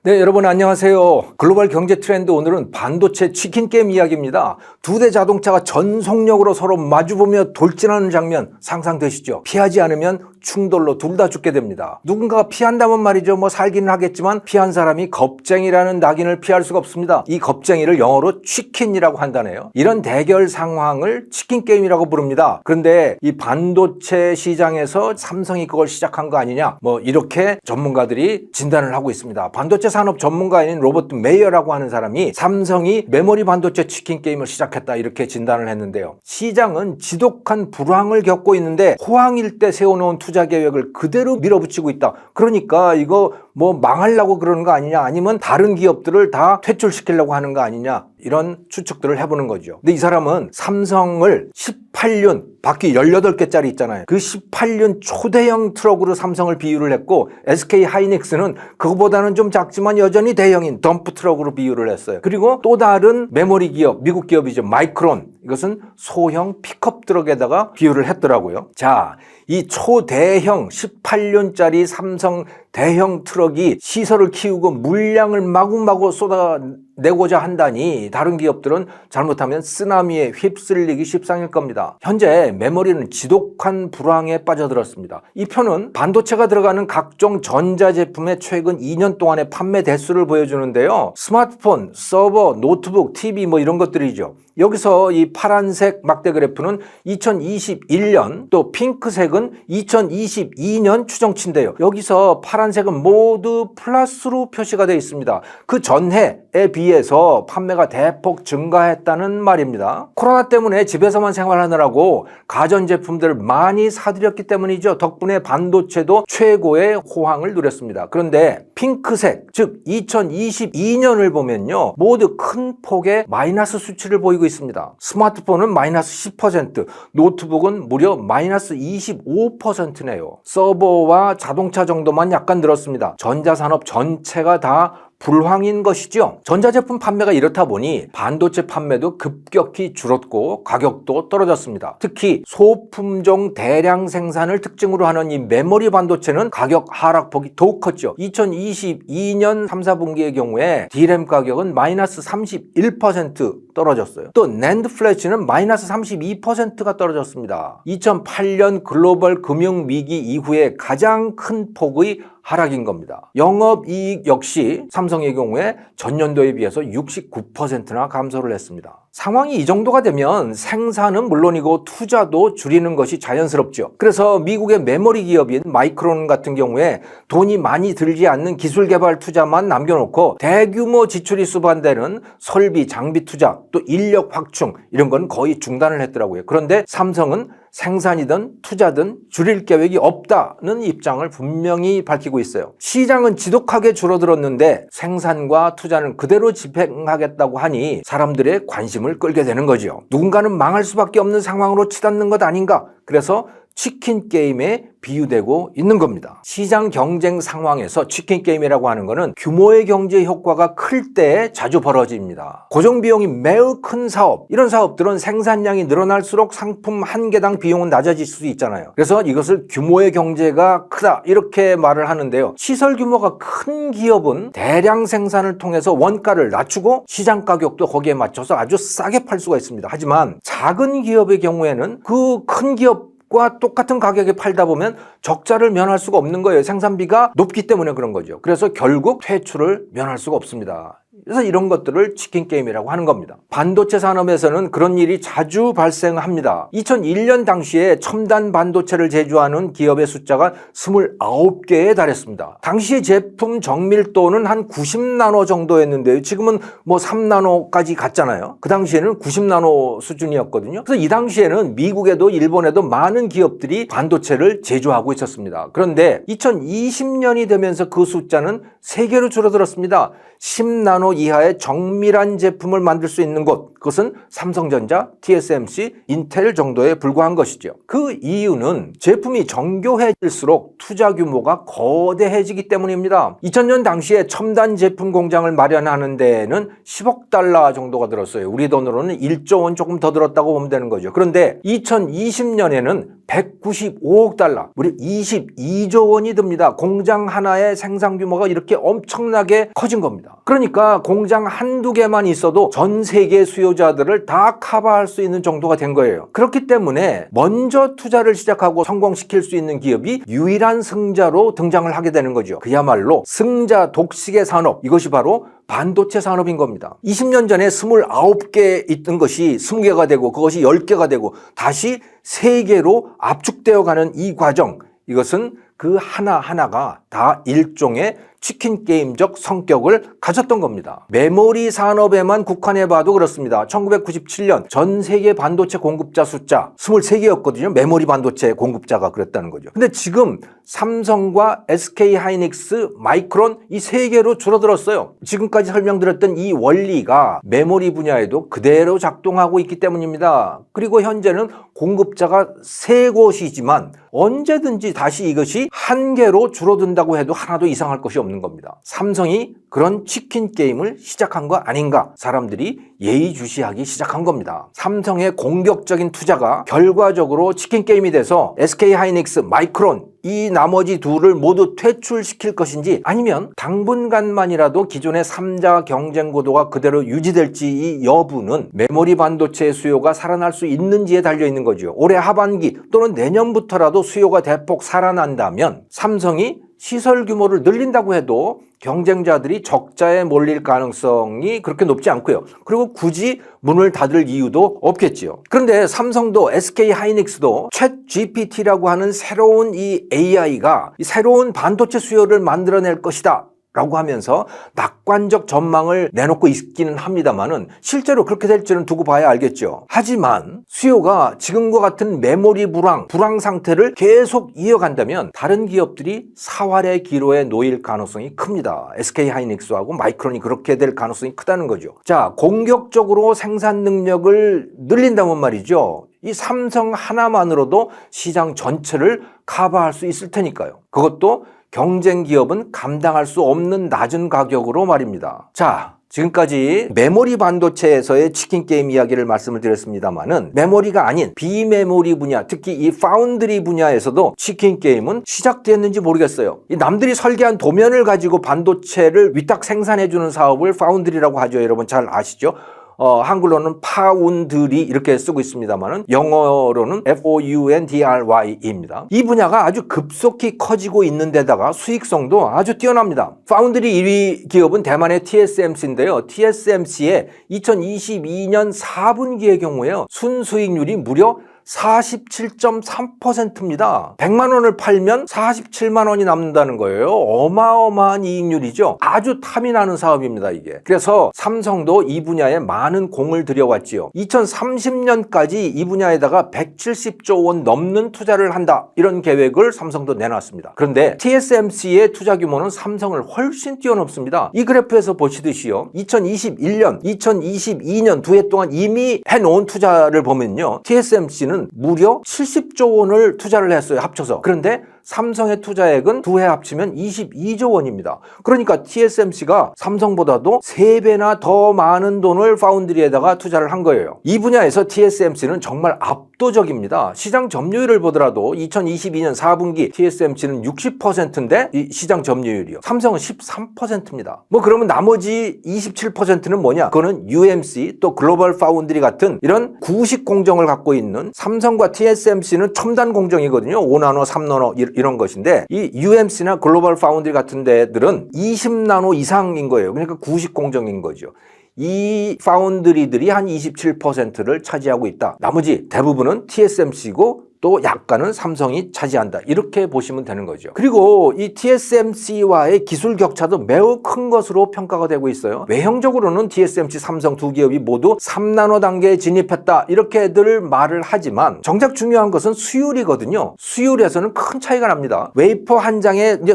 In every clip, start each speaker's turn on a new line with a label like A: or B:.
A: 네, 여러분 안녕하세요. 글로벌 경제 트렌드 오늘은 반도체 치킨 게임 이야기입니다. 두 대 자동차가 전속력으로 서로 마주보며 돌진하는 장면 상상되시죠? 피하지 않으면 충돌로 둘 다 죽게 됩니다. 누군가가 피한다면 말이죠. 살기는 하겠지만 피한 사람이 겁쟁이라는 낙인을 피할 수가 없습니다. 이 겁쟁이를 영어로 치킨이라고 한다네요. 이런 대결 상황을 치킨 게임이라고 부릅니다. 그런데 이 반도체 시장에서 삼성이 그걸 시작한 거 아니냐? 이렇게 전문가들이 진단을 하고 있습니다. 반도체 산업 전문가인 로버트 메이어라고 하는 사람이 삼성이 메모리 반도체 치킨 게임을 시작했다 이렇게 진단을 했는데요. 시장은 지독한 불황을 겪고 있는데 호황일 때 세워놓은 투자 계획을 그대로 밀어붙이고 있다. 그러니까 이거 망하려고 그러는 거 아니냐, 아니면 다른 기업들을 다 퇴출시키려고 하는 거 아니냐, 이런 추측들을 해보는 거죠. 근데 이 사람은 삼성을 18륜 바퀴 18개짜리 있잖아요. 그 18륜 초대형 트럭으로 삼성을 비유를 했고, SK 하이닉스는 그거보다는 좀 작지만 여전히 대형인 덤프 트럭으로 비유를 했어요. 그리고 또 다른 메모리 기업, 미국 기업이죠. 마이크론. 이것은 소형 픽업 트럭에다가 비유를 했더라고요. 자, 이 초대형 18륜짜리 삼성 대형 트럭이 시설을 키우고 물량을 마구마구 쏟아내고자 한다니 다른 기업들은 잘못하면 쓰나미에 휩쓸리기 십상일 겁니다. 현재 메모리는 지독한 불황에 빠져들었습니다. 이 표는 반도체가 들어가는 각종 전자제품의 최근 2년 동안의 판매 대수를 보여주는데요. 스마트폰, 서버, 노트북, TV 이런 것들이죠. 여기서 이 파란색 막대 그래프는 2021년, 또 핑크색은 2022년 추정치인데요. 여기서 파란색은 모두 플러스로 표시가 되어 있습니다. 그 전해에 비해서 판매가 대폭 증가했다는 말입니다. 코로나 때문에 집에서만 생활하느라고 가전제품들을 많이 사들였기 때문이죠. 덕분에 반도체도 최고의 호황을 누렸습니다. 그런데 핑크색, 즉 2022년을 보면요, 모두 큰 폭의 마이너스 수치를 보이고 있습니다. 스마트폰은 마이너스 10%, 노트북은 무려 마이너스 25%네요. 서버와 자동차 정도만 약간 늘었습니다. 전자산업 전체가 다 불황인 것이죠. 전자제품 판매가 이렇다 보니 반도체 판매도 급격히 줄었고 가격도 떨어졌습니다. 특히 소품종 대량 생산을 특징으로 하는 이 메모리 반도체는 가격 하락폭이 더욱 컸죠. 2022년 3, 4분기의 경우에 D램 가격은 마이너스 31% 떨어졌어요. 또 낸드 플래시는 마이너스 32%가 떨어졌습니다. 2008년 글로벌 금융위기 이후에 가장 큰 폭의 하락인 겁니다. 영업이익 역시 삼성의 경우에 전년도에 비해서 69%나 감소를 했습니다. 상황이 이 정도가 되면 생산은 물론이고 투자도 줄이는 것이 자연스럽죠. 그래서 미국의 메모리 기업인 마이크론 같은 경우에 돈이 많이 들지 않는 기술 개발 투자만 남겨놓고 대규모 지출이 수반되는 설비, 장비 투자, 또 인력 확충 이런 건 거의 중단을 했더라고요. 그런데 삼성은 생산이든 투자든 줄일 계획이 없다는 입장을 분명히 밝히고 있어요. 시장은 지독하게 줄어들었는데 생산과 투자는 그대로 집행하겠다고 하니 사람들의 관심을 끌게 되는 거죠. 누군가는 망할 수밖에 없는 상황으로 치닫는 것 아닌가? 그래서 치킨 게임에 비유되고 있는 겁니다. 시장 경쟁 상황에서 치킨 게임이라고 하는 것은 규모의 경제 효과가 클 때 자주 벌어집니다. 고정 비용이 매우 큰 사업, 이런 사업들은 생산량이 늘어날수록 상품 한 개당 비용은 낮아질 수 있잖아요. 그래서 이것을 규모의 경제가 크다 이렇게 말을 하는데요. 시설 규모가 큰 기업은 대량 생산을 통해서 원가를 낮추고 시장 가격도 거기에 맞춰서 아주 싸게 팔 수가 있습니다. 하지만 작은 기업의 경우에는 그 큰 기업 과 똑같은 가격에 팔다 보면 적자를 면할 수가 없는 거예요. 생산비가 높기 때문에 그런 거죠. 그래서 결국 퇴출을 면할 수가 없습니다. 그래서 이런 것들을 치킨 게임이라고 하는 겁니다. 반도체 산업에서는 그런 일이 자주 발생합니다. 2001년 당시에 첨단 반도체를 제조하는 기업의 숫자가 29개에 달했습니다. 당시의 제품 정밀도는 한 90나노 정도였는데요. 지금은 3나노까지 갔잖아요. 그 당시에는 90나노 수준이었거든요. 그래서 이 당시에는 미국에도 일본에도 많은 기업들이 반도체를 제조하고 있었습니다. 그런데 2020년이 되면서 그 숫자는 3개로 줄어들었습니다. 10나노 이하의 정밀한 제품을 만들 수 있는 곳, 그것은 삼성전자, TSMC, 인텔 정도에 불과한 것이죠. 그 이유는 제품이 정교해질수록 투자 규모가 거대해지기 때문입니다. 2000년 당시에 첨단 제품 공장을 마련하는 데에는 10억 달러 정도가 들었어요. 우리 돈으로는 1조 원 조금 더 들었다고 보면 되는 거죠. 그런데 2020년에는 195억 달러, 무려 22조 원이 듭니다. 공장 하나의 생산 규모가 이렇게 엄청나게 커진 겁니다. 그러니까 공장 한두 개만 있어도 전 세계 수요자들을 다 커버할 수 있는 정도가 된 거예요. 그렇기 때문에 먼저 투자를 시작하고 성공시킬 수 있는 기업이 유일한 승자로 등장을 하게 되는 거죠. 그야말로 승자 독식의 산업, 이것이 바로 반도체 산업인 겁니다. 20년 전에 29개 있던 것이 20개가 되고 그것이 10개가 되고 다시 3개로 압축되어 가는 이 과정, 이것은 그 하나하나가 다 일종의 치킨 게임적 성격을 가졌던 겁니다. 메모리 산업에만 국한해봐도 그렇습니다. 1997년 전 세계 반도체 공급자 숫자 23개였거든요. 메모리 반도체 공급자가 그랬다는 거죠. 근데 지금 삼성과 SK 하이닉스, 마이크론 이 3개로 줄어들었어요. 지금까지 설명드렸던 이 원리가 메모리 분야에도 그대로 작동하고 있기 때문입니다. 그리고 현재는 공급자가 3곳이지만 언제든지 다시 이것이 1개로 줄어든다고 해도 하나도 이상할 것이 없는 겁니다. 삼성이 그런 치킨 게임을 시작한 거 아닌가? 사람들이 예의주시하기 시작한 겁니다. 삼성의 공격적인 투자가 결과적으로 치킨 게임이 돼서 SK 하이닉스, 마이크론 이 나머지 둘을 모두 퇴출시킬 것인지, 아니면 당분간만이라도 기존의 3자 경쟁 구도가 그대로 유지될지 이 여부는 메모리 반도체 수요가 살아날 수 있는지에 달려 있는 거죠. 올해 하반기 또는 내년부터라도 수요가 대폭 살아난다면 삼성이 시설 규모를 늘린다고 해도 경쟁자들이 적자에 몰릴 가능성이 그렇게 높지 않고요. 그리고 굳이 문을 닫을 이유도 없겠지요. 그런데 삼성도 SK 하이닉스도 챗 GPT라고 하는 새로운 이 AI가 새로운 반도체 수요를 만들어낼 것이다 라고 하면서 낙관적 전망을 내놓고 있기는 합니다만은 실제로 그렇게 될지는 두고 봐야 알겠죠. 하지만 수요가 지금과 같은 메모리 불황 상태를 계속 이어간다면 다른 기업들이 사활의 기로에 놓일 가능성이 큽니다. SK 하이닉스하고 마이크론이 그렇게 될 가능성이 크다는 거죠. 자, 공격적으로 생산 능력을 늘린다면 말이죠. 이 삼성 하나만으로도 시장 전체를 커버할 수 있을 테니까요. 그것도 경쟁 기업은 감당할 수 없는 낮은 가격으로 말입니다. 자, 지금까지 메모리 반도체에서의 치킨 게임 이야기를 말씀을 드렸습니다만은 메모리가 아닌 비메모리 분야, 특히 이 파운드리 분야에서도 치킨 게임은 시작됐는지 모르겠어요. 이 남들이 설계한 도면을 가지고 반도체를 위탁 생산해주는 사업을 파운드리라고 하죠. 여러분 잘 아시죠? 한글로는 파운드리 이렇게 쓰고 있습니다만은 영어로는 FOUNDRY입니다. 이 분야가 아주 급속히 커지고 있는 데다가 수익성도 아주 뛰어납니다. 파운드리 1위 기업은 대만의 TSMC인데요. TSMC의 2022년 4분기의 경우에요. 순수익률이 무려 47.3%입니다. 100만 원을 팔면 47만 원이 남는다는 거예요. 어마어마한 이익률이죠. 아주 탐이 나는 사업입니다, 이게. 그래서 삼성도 이 분야에 많은 공을 들여왔지요. 2030년까지 이 분야에다가 170조 원 넘는 투자를 한다. 이런 계획을 삼성도 내놨습니다. 그런데 TSMC의 투자 규모는 삼성을 훨씬 뛰어넘습니다. 이 그래프에서 보시듯이요. 2021년, 2022년 두 해 동안 이미 해놓은 투자를 보면요. TSMC는 무려 70조 원을 투자를 했어요, 합쳐서. 그런데 삼성의 투자액은 두 해 합치면 22조 원입니다. 그러니까 TSMC가 삼성보다도 3배나 더 많은 돈을 파운드리에다가 투자를 한 거예요. 이 분야에서 TSMC는 정말 압도적입니다. 시장 점유율을 보더라도 2022년 4분기 TSMC는 60%인데 이 시장 점유율이요. 삼성은 13%입니다. 뭐 그러면 나머지 27%는 뭐냐? 그거는 UMC 또 글로벌 파운드리 같은 이런 구식 공정을 갖고 있는, 삼성과 TSMC는 첨단 공정이거든요. 5나노, 3나노 이런 것인데 이 UMC나 글로벌 파운드리 같은 데들은 20나노 이상인 거예요. 그러니까 구식 공정인 거죠. 이 파운드리들이 한 27%를 차지하고 있다. 나머지 대부분은 TSMC고 또 약간은 삼성이 차지한다. 이렇게 보시면 되는 거죠. 그리고 이 TSMC와의 기술 격차도 매우 큰 것으로 평가가 되고 있어요. 외형적으로는 TSMC, 삼성 두 기업이 모두 3나노 단계에 진입했다. 이렇게들 말을 하지만 정작 중요한 것은 수율이거든요. 수율에서는 큰 차이가 납니다. 웨이퍼 한 장에 이제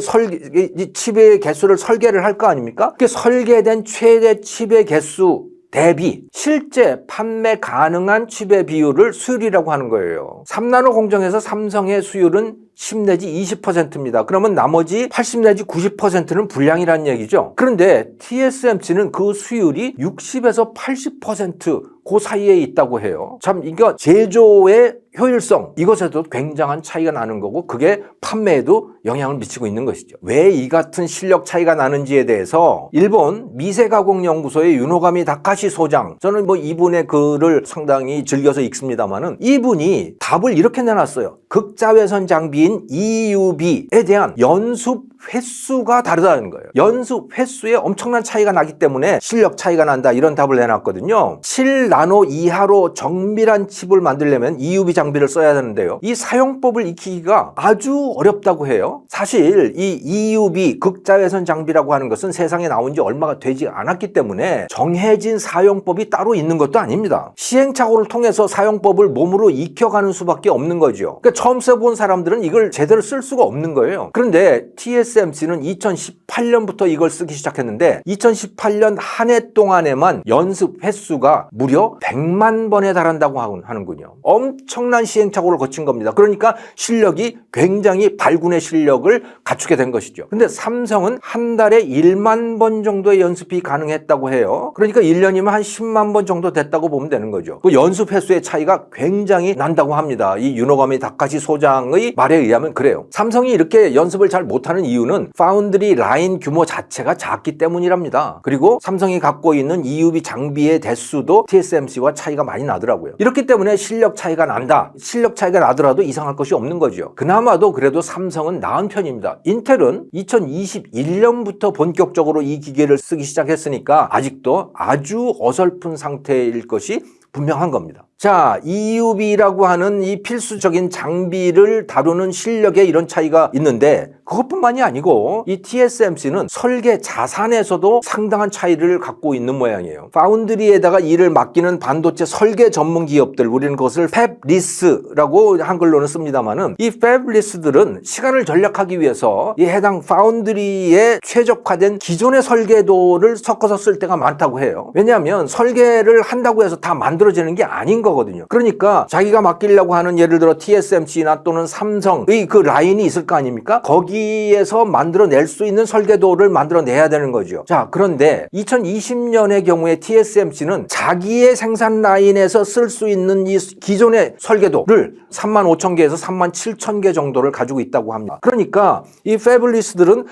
A: 칩의 개수를 설계를 할 거 아닙니까? 그 설계된 최대 칩의 개수 대비 실제 판매 가능한 칩의 비율을 수율이라고 하는 거예요. 3나노 공정에서 삼성의 수율은 10 내지 20%입니다. 그러면 나머지 80 내지 90%는 불량이라는 얘기죠. 그런데 TSMC는 그 수율이 60에서 80% 그 사이에 있다고 해요. 참 이거 제조의 효율성 이것에도 굉장한 차이가 나는 거고 그게 판매에도 영향을 미치고 있는 것이죠. 왜 이 같은 실력 차이가 나는지에 대해서 일본 미세가공연구소의 유노가미 다카시 소장, 저는 뭐 이분의 글을 상당히 즐겨서 읽습니다만은 이분이 답을 이렇게 내놨어요. 극자외선 장비인 EUV에 대한 연습 횟수가 다르다는 거예요. 연습 횟수에 엄청난 차이가 나기 때문에 실력 차이가 난다 이런 답을 내놨거든요. 7나노 이하로 정밀한 칩을 만들려면 EUV 장비를 써야 되는데요. 이 사용법을 익히기가 아주 어렵다고 해요. 사실 이 EUV 극자외선 장비라고 하는 것은 세상에 나온 지 얼마가 되지 않았기 때문에 정해진 사용법이 따로 있는 것도 아닙니다. 시행착오를 통해서 사용법을 몸으로 익혀가는 수밖에 없는 거죠. 그러니까 처음 써본 사람들은 이걸 제대로 쓸 수가 없는 거예요. 그런데 TSMC는 2018년부터 이걸 쓰기 시작했는데 2018년 한 해 동안에만 연습 횟수가 무려 100만 번에 달한다고 하는군요. 엄청난 시행착오를 거친 겁니다. 그러니까 실력이 굉장히 발군의 실력을 갖추게 된 것이죠. 근데 삼성은 한 달에 1만 번 정도의 연습이 가능했다고 해요. 그러니까 1년이면 한 10만 번 정도 됐다고 보면 되는 거죠. 그 연습 횟수의 차이가 굉장히 난다고 합니다. 이 유노가미 다카시 소장의 말에 의하면 그래요. 삼성이 이렇게 연습을 잘 못하는 이유는 파운드리 라인 규모 자체가 작기 때문이랍니다. 그리고 삼성이 갖고 있는 EUV 장비의 대수도 TSMC와 차이가 많이 나더라고요. 이렇기 때문에 실력 차이가 난다. 실력 차이가 나더라도 이상할 것이 없는 거죠. 그나마도 그래도 삼성은 나은 편입니다. 인텔은 2021년부터 본격적으로 이 기계를 쓰기 시작했으니까 아직도 아주 어설픈 상태일 것이 분명한 겁니다. 자, EUV라고 하는 이 필수적인 장비를 다루는 실력에 이런 차이가 있는데 그것뿐만이 아니고 이 TSMC는 설계 자산에서도 상당한 차이를 갖고 있는 모양이에요. 파운드리에다가 일을 맡기는 반도체 설계 전문 기업들, 우리는 그것을 팹리스라고 한글로는 씁니다만은 이 팹리스들은 시간을 절약하기 위해서 이 해당 파운드리에 최적화된 기존의 설계도를 섞어서 쓸 때가 많다고 해요. 왜냐하면 설계를 한다고 해서 다 만들어지는 게 아닌 거거든요. 그러니까 자기가 맡기려고 하는 예를 들어 TSMC나 또는 삼성의 그 라인이 있을 거 아닙니까? 거기에서 만들어낼 수 있는 설계도를 만들어내야 되는 거죠. 자, 그런데 2020년의 경우에 TSMC는 자기의 생산 라인에서 쓸 수 있는 이 기존의 설계도를 35,000개에서 37,000개 정도를 가지고 있다고 합니다. 그러니까 이 패블리스들은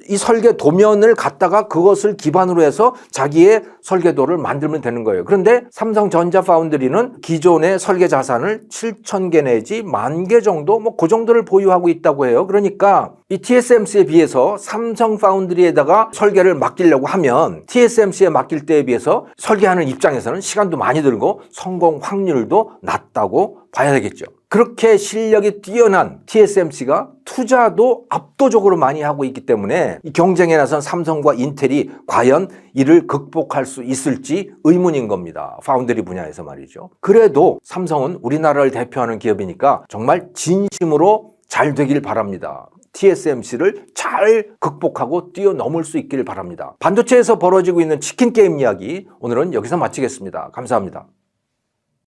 A: 이 설계 도면을 갖다가 그것을 기반으로 해서 자기의 설계도를 만들면 되는 거예요. 그런데 삼성전자 파운드리는 기존의 설계 자산을 7,000개 내지 10,000개 정도 그 정도를 보유하고 있다고 해요. 그러니까 이 TSMC에 비해서 삼성 파운드리에다가 설계를 맡기려고 하면 TSMC에 맡길 때에 비해서 설계하는 입장에서는 시간도 많이 들고 성공 확률도 낮다고 봐야 되겠죠. 그렇게 실력이 뛰어난 TSMC가 투자도 압도적으로 많이 하고 있기 때문에 이 경쟁에 나선 삼성과 인텔이 과연 이를 극복할 수 있을지 의문인 겁니다. 파운드리 분야에서 말이죠. 그래도 삼성은 우리나라를 대표하는 기업이니까 정말 진심으로 잘 되길 바랍니다. TSMC를 잘 극복하고 뛰어넘을 수 있기를 바랍니다. 반도체에서 벌어지고 있는 치킨 게임 이야기 오늘은 여기서 마치겠습니다. 감사합니다.